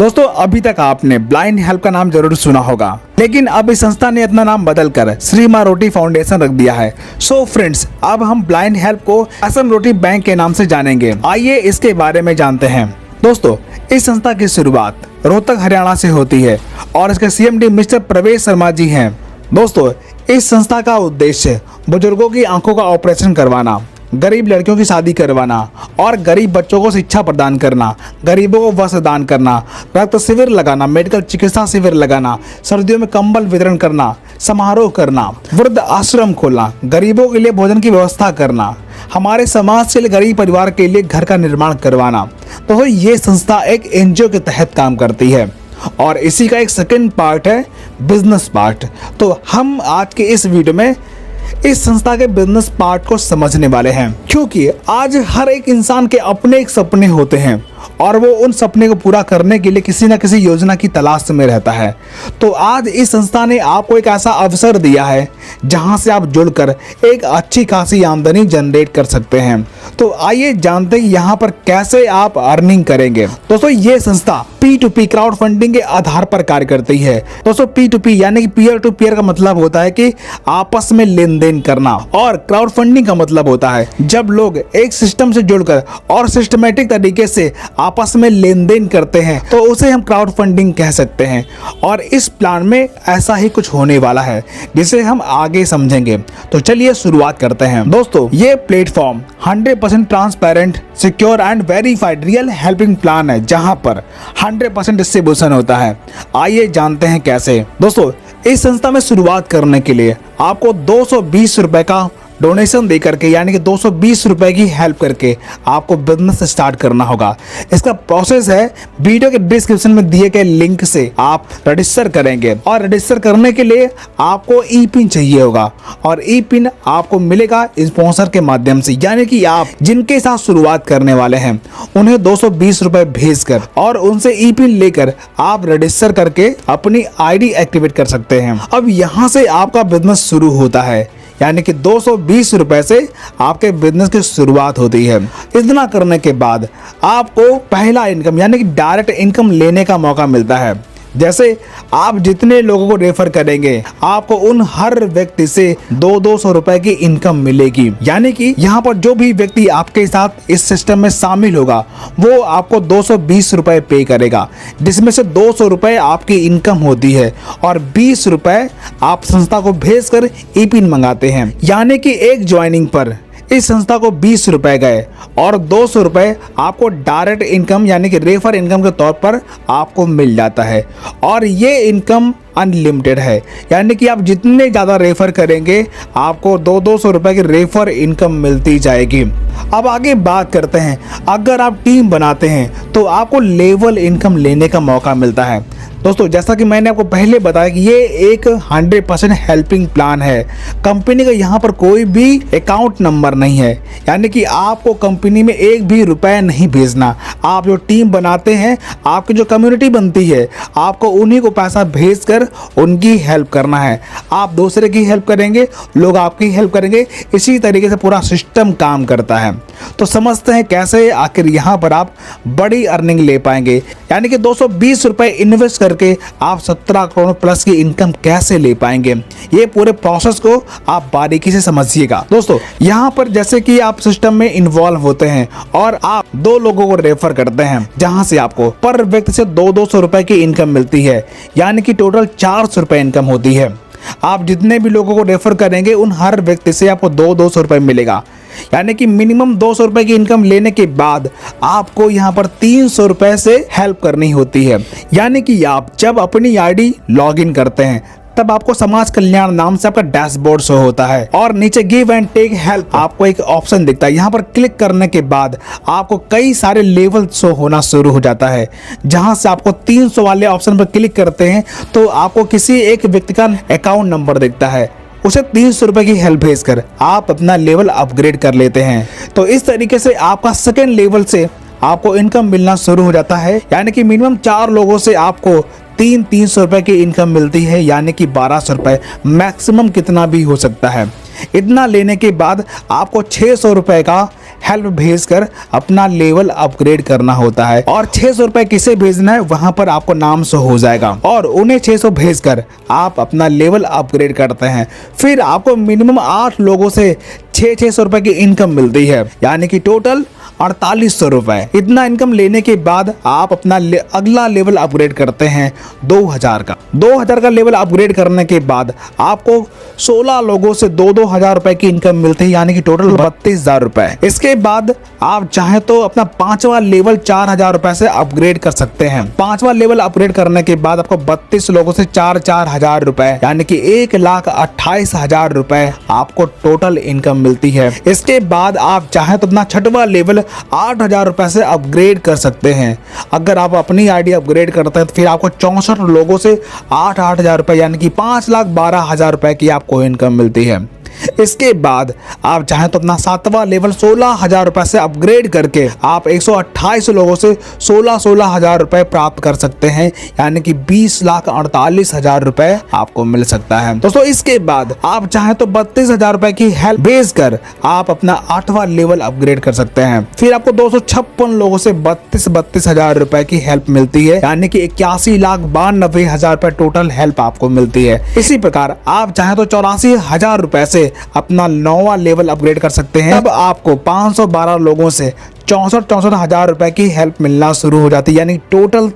दोस्तों अभी तक आपने ब्लाइंड हेल्प का नाम जरूर सुना होगा, लेकिन अब इस संस्था ने अपना नाम बदलकर श्री माँ रोटी फाउंडेशन रख दिया है। सो फ्रेंड्स, अब हम ब्लाइंड हेल्प को असम रोटी बैंक के नाम से जानेंगे। आइए इसके बारे में जानते हैं। दोस्तों, इस संस्था की शुरुआत रोहतक हरियाणा से होती है और इसके CMD मिस्टर प्रवेश शर्मा जी हैं। दोस्तों, इस संस्था का उद्देश्य बुजुर्गों की आंखों का ऑपरेशन करवाना, गरीब लड़कियों की शादी करवाना और गरीब बच्चों को शिक्षा प्रदान करना, गरीबों को वस्त्र दान करना, रक्त शिविर लगाना, मेडिकल चिकित्सा शिविर लगाना, सर्दियों में कंबल वितरण करना, समारोह करना, वृद्ध आश्रम खोलना, गरीबों के लिए भोजन की व्यवस्था करना, हमारे समाज के लिए गरीब परिवार के लिए घर का निर्माण करवाना। तो ये संस्था एक NGO के तहत काम करती है और इसी का एक सेकंड पार्ट है बिजनेस पार्ट। तो हम आज के इस वीडियो में इस संस्था के बिजनेस पार्ट को समझने वाले हैं, क्योंकि आज हर एक इंसान के अपने एक सपने होते हैं और वो उन सपने को पूरा करने के लिए किसी न किसी योजना की तलाश में रहता है। तो आज इस संस्था ने आपको एक ऐसा अवसर दिया है जहां से आप जुड़कर एक अच्छी खासी आमदनी जनरेट कर सकते हैं। तो आइए जानते हैं यहाँ पर कैसे आप अर्निंग करेंगे। दोस्तों, ये संस्था P2P क्राउड फंडिंग के आधार पर कार्य करती है। दोस्तों, P2P यानी कि पीयर टू पीयर का मतलब होता है कि आपस में लेन देन करना, और क्राउड फंडिंग का मतलब होता है जब लोग एक सिस्टम से जुड़कर और सिस्टमेटिक तरीके से आपस में लेन देन करते हैं तो उसे हम क्राउड फंडिंग कह सकते हैं। और इस प्लान में ऐसा ही कुछ होने वाला है जिसे हम आगे समझेंगे। तो चलिए शुरुआत करते हैं। दोस्तों, ये platform 100% transparent, secure and verified real helping plan है जहां पर 100% डिस्ट्रीब्यूशन होता है। आइए जानते हैं कैसे। दोस्तों, इस संस्था में शुरुआत करने के लिए आपको 220 रुपए का डोनेशन दे करके, यानी कि 220 रुपए की हेल्प करके आपको बिजनेस स्टार्ट करना होगा। इसका प्रोसेस है, वीडियो के डिस्क्रिप्शन में दिए गए लिंक से आप रजिस्टर करेंगे और रजिस्टर करने के लिए आपको ई-पिन चाहिए होगा और ई-पिन आपको मिलेगा स्पॉन्सर के माध्यम से, यानी कि आप जिनके साथ शुरुआत करने वाले हैं उन्हें 220 रुपए भेजकर और उनसे ई-पिन लेकर आप रजिस्टर करके अपनी ID एक्टिवेट कर सकते हैं। अब यहाँ से आपका बिजनेस शुरू होता है, यानी कि 220 रुपए से आपके बिजनेस की शुरुआत होती है। इतना करने के बाद आपको पहला इनकम यानी कि डायरेक्ट इनकम लेने का मौका मिलता है। जैसे आप जितने लोगों को रेफर करेंगे आपको उन हर व्यक्ति से 200 रुपए की इनकम मिलेगी, यानी कि यहाँ पर जो भी व्यक्ति आपके साथ इस सिस्टम में शामिल होगा वो आपको 220 रुपए पे करेगा, जिसमें से 200 रुपए आपकी इनकम होती है और 20 रुपए आप संस्था को भेजकर ई-पिन मंगाते हैं। यानी कि एक ज्वाइनिंग पर इस संस्था को 20 रुपए गए और 200 रुपए आपको डायरेक्ट इनकम यानी कि रेफर इनकम के तौर पर आपको मिल जाता है। और ये इनकम अनलिमिटेड है, यानी कि आप जितने ज़्यादा रेफर करेंगे आपको 200 रुपए की रेफर इनकम मिलती जाएगी। अब आगे बात करते हैं, अगर आप टीम बनाते हैं तो आपको लेवल इनकम लेने का मौका मिलता है। दोस्तों, जैसा कि मैंने आपको पहले बताया कि ये एक 100% हेल्पिंग प्लान है। कंपनी का यहाँ पर कोई भी अकाउंट नंबर नहीं है, यानी कि आपको कंपनी में एक भी रुपए नहीं भेजना। आप जो टीम बनाते हैं, आपकी जो कम्युनिटी बनती है, आपको उन्हीं को पैसा भेजकर उनकी हेल्प करना है। आप दूसरे की हेल्प करेंगे, लोग आपकी हेल्प करेंगे, इसी तरीके से पूरा सिस्टम काम करता है। तो समझते हैं कैसे आखिर यहाँ पर आप बड़ी अर्निंग ले पाएंगे, यानी कि 220 रुपए इन्वेस्ट करके आप 17 करोड़ प्लस की इनकम कैसे ले पाएंगे। ये पूरे प्रोसेस को आप बारीकी से समझिएगा। दोस्तों, यहाँ पर जैसे कि आप सिस्टम में इन्वॉल्व होते हैं और आप 2 लोगों को रेफर करते हैं, जहां से आपको पर व्यक्ति से 200 रुपए की इनकम मिलती है, यानी कि टोटल 400 रुपए इनकम होती है। आप जितने भी लोगों को रेफर करेंगे उन हर व्यक्ति से आपको 200 रुपए मिलेगा, यानी कि मिनिमम 200 रुपए की इनकम लेने के बाद आपको यहाँ पर 300 रुपए से हेल्प करनी होती है। यानी कि आप जब अपनी ID लॉगिन करते हैं तब आपको समाज कल्याण नाम से आपका डैशबोर्ड शो होता है और नीचे गिव एंड टेक हेल्प आपको एक ऑप्शन दिखता है। यहाँ पर क्लिक करने के बाद आपको कई सारे लेवल शो होना शुरू हो जाता है, जहां से आपको 300 वाले ऑप्शन पर क्लिक करते हैं तो आपको किसी एक व्यक्ति का अकाउंट नंबर दिखता है, उसे 300 रुपए की हेल्प भेजकर आप अपना लेवल अपग्रेड कर लेते हैं। तो इस तरीके से आपका सेकेंड लेवल से आपको इनकम मिलना शुरू हो जाता है, यानी कि मिनिमम 4 लोगों से आपको 300 रुपए की इनकम मिलती है, यानी कि 1200 रुपए, मैक्सिमम कितना भी हो सकता है। इतना लेने के बाद आपको 600 रुपए का हेल्प भेजकर अपना लेवल अपग्रेड करना होता है। और 600 रुपए किसे भेजना है वहां पर आपको नाम शो हो जाएगा और उन्हें 600 भेजकर आप अपना लेवल अपग्रेड करते हैं। फिर आपको मिनिमम 8 लोगों से 600 रुपए की इनकम मिलती है, यानी कि टोटल 4800 रुपए। इतना इनकम लेने के बाद आप अपना अगला लेवल अपग्रेड करते हैं 2000 का। 2000 का लेवल अपग्रेड करने के बाद आपको 16 लोगों से 2-2 हजार रुपए की इनकम मिलती है, यानी कि टोटल 32,000 रुपए। इसके बाद आप चाहे तो अपना 5वां लेवल 4000 रुपए से अपग्रेड कर सकते हैं। 5वां लेवल अपग्रेड करने के बाद आपको 32 लोगों से 4-4 हजार रुपए, यानी कि 1,28,000 रुपए आपको टोटल इनकम मिलती है। इसके बाद आप चाहे तो अपना 6वां लेवल 8,000 रुपए से अपग्रेड कर सकते हैं। अगर आप अपनी आईडी अपग्रेड करते हैं तो फिर आपको 64 लोगों से 8,000 रुपए, यानी कि 5,12,000 रुपए की आपको इनकम मिलती है। इसके बाद आप चाहें तो अपना 7वां लेवल 16,000 रुपए से अपग्रेड करके आप 128 लोगों से 16 हजार रुपए प्राप्त कर सकते हैं, यानी कि 20,48,000 रुपए आपको मिल सकता है। दोस्तों इसके बाद आप चाहें तो 32,000 रुपए की हेल्प भेजकर आप अपना 8वां लेवल अपग्रेड कर सकते हैं। फिर आपको 256 लोगों से 32 हजार रुपए की हेल्प मिलती है, यानी कि 81,92,000 रुपए टोटल हेल्प आपको मिलती है। इसी प्रकार आप चाहें तो 84,000 रुपए से अपना 9वां लेवल अपग्रेड कर सकते हैं। अब आपको 512 लोगों से 64 हजार रुपए की हेल्प मिलना शुरू हो जाती है, यानी टोटल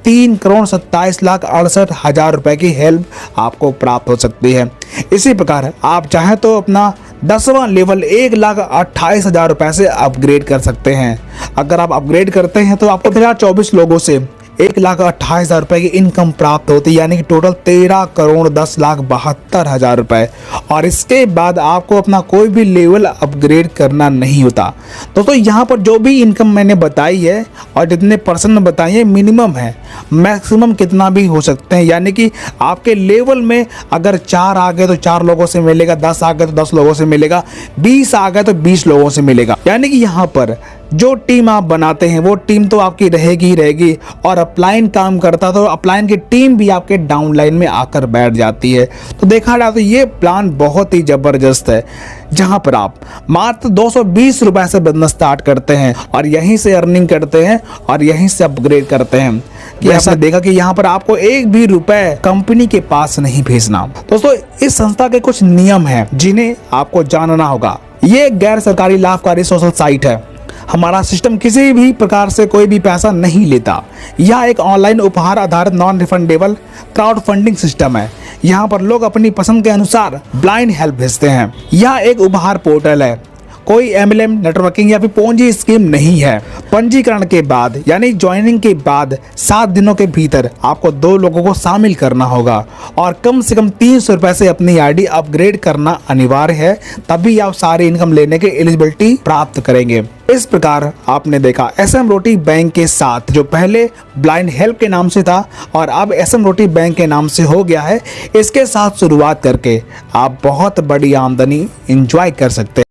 3,27,68,000 रुपए की हेल्प आपको प्राप्त हो सकती है। इसी प्रकार आप चाहें तो अपना 10वां लेवल 1,28,000 रुपए से अपग्रेड कर सकते हैं। अगर आप अपग्रेड करते हैं तो आपको 2024 लोगों से 1,28,000 रुपए की इनकम प्राप्त होती है, यानी कि टोटल 13,10,72,000 रुपए। और इसके बाद आपको अपना कोई भी लेवल अपग्रेड करना नहीं होता। दोस्तों यहाँ पर जो भी इनकम मैंने बताई है और जितने परसेंट बताई है मिनिमम है, मैक्सिमम कितना भी हो सकते हैं, यानी कि आपके लेवल में अगर 4 आ गए तो 4 लोगों से मिलेगा, 10 आ गए तो 10 लोगों से मिलेगा, 20 आ गए तो 20 लोगों से मिलेगा। यानी कि यहाँ पर जो टीम आप बनाते हैं वो टीम तो आपकी रहेगी ही रहेगी, और अपलाइन काम करता तो अपलाइन की टीम भी आपके डाउनलाइन में आकर बैठ जाती है। तो देखा जाए तो ये प्लान बहुत ही ज़बरदस्त है, जहां पर आप मात्र 220 रुपए से बिजनेस स्टार्ट करते हैं और यहीं से अर्निंग करते हैं और यहीं से अपग्रेड करते हैं। कि ऐसा देखा कि यहाँ पर आपको एक भी रुपए कंपनी के पास नहीं भेजना। दोस्तों इस संस्था के कुछ नियम हैं जिन्हें आपको जानना होगा। ये गैर सरकारी लाभकारी सोशल साइट है। हमारा सिस्टम किसी भी प्रकार से कोई भी पैसा नहीं लेता। यह एक ऑनलाइन उपहार आधारित non refundable crowd funding system है। यहाँ पर लोग अपनी पसंद के अनुसार ब्लाइंड हेल्प भेजते हैं। यह एक उपहार पोर्टल है, कोई MLM नेटवर्किंग या फिर पोंजी स्कीम नहीं है। पंजीकरण के बाद यानी ज्वाइनिंग के बाद 7 दिनों के भीतर आपको 2 लोगों को शामिल करना होगा और कम से कम 300 रुपए से अपनी आईडी अपग्रेड करना अनिवार्य है, तभी आप सारी इनकम लेने के एलिजिबिलिटी प्राप्त करेंगे। इस प्रकार आपने देखा SM रोटी बैंक के साथ, जो पहले ब्लाइंड हेल्प के नाम से था और अब SM रोटी बैंक के नाम से हो गया है। इसके साथ शुरुआत करके आप बहुत बड़ी आमदनी एंजॉय कर सकते हैं।